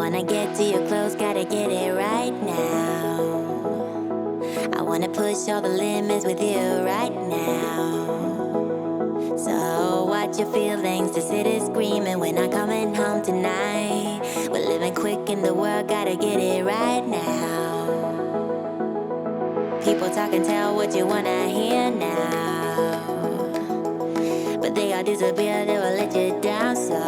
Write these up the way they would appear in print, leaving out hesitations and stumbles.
wanna get to your clothes, gotta get it right now. I wanna push all the limits with you right now. So watch your feelings, the city's screaming, we're not coming home tonight. We're living quick in the world, gotta get it right now. People talk and tell what you wanna hear now, but they all disappear, they will let you down. So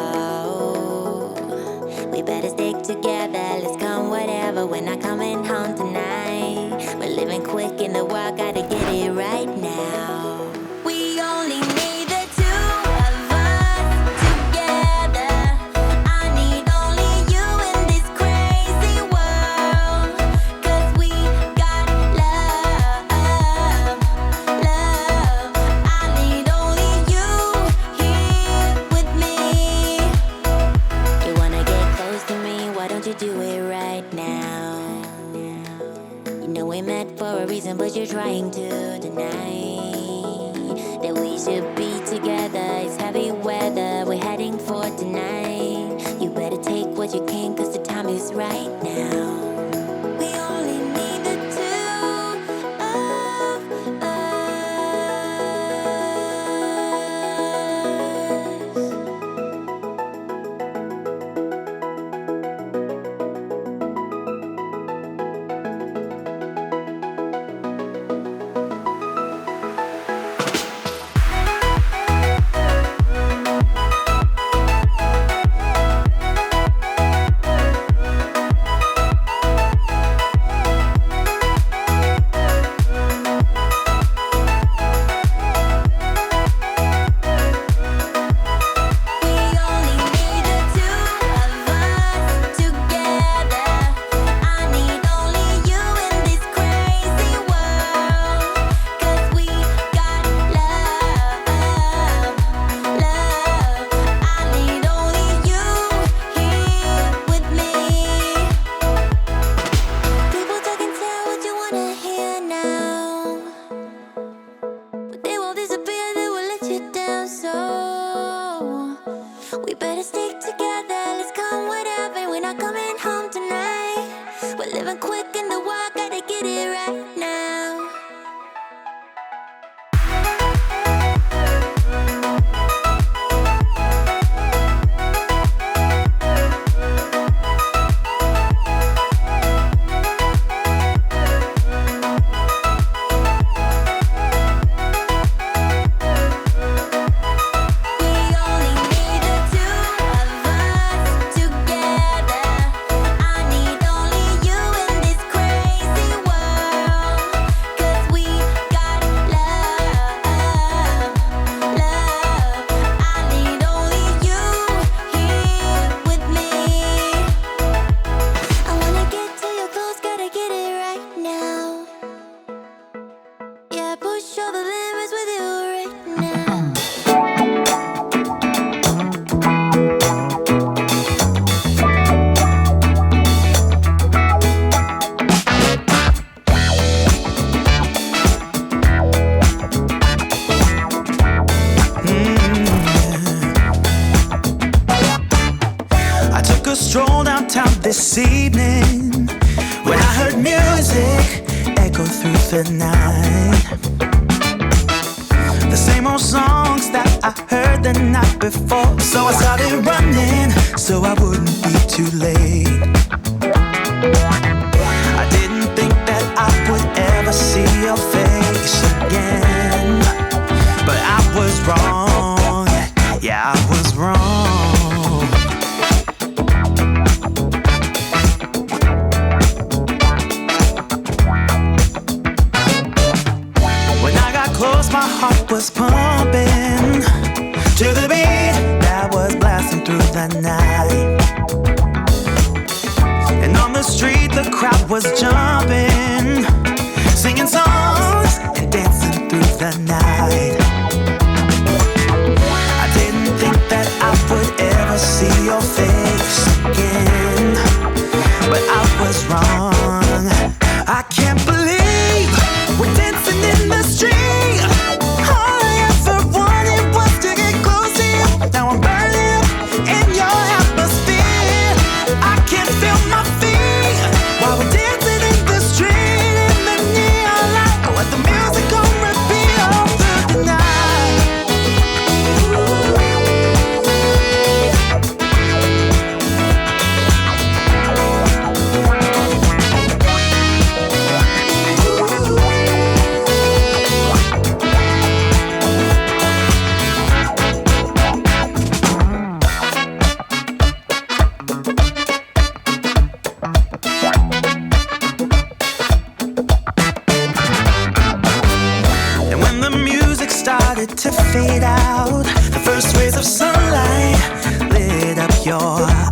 we better stick together, let's come whatever, we're not coming home tonight. We're living quick in the world, gotta get it right now. We only need the two of us together. I need only you in this crazy world, 'cause we got love, love. I need only you here with me. You wanna get close to me, why don't you do it right now? You know we met for a reason, but you're trying to deny that we should be together. It's heavy weather, we're heading for tonight. You better take what you can, 'cause the time is right now. We only need the two of us. This evening, when I heard music echo through the night, the same old songs that I heard the night before. So I started running so I wouldn't be too late. I didn't think that I would ever see your face again, but I was wrong. Yeah, I was wrong. My heart was pumping to the beat that was blasting through the night. And on the street the crowd was jumping, singing songs and dancing through the night. I didn't think that I would ever see your face again, but I was wrong. I can't believe we're dancing in the street. Now I'm burning up in your atmosphere. I can feel started to fade out. The first rays of sunlight lit up your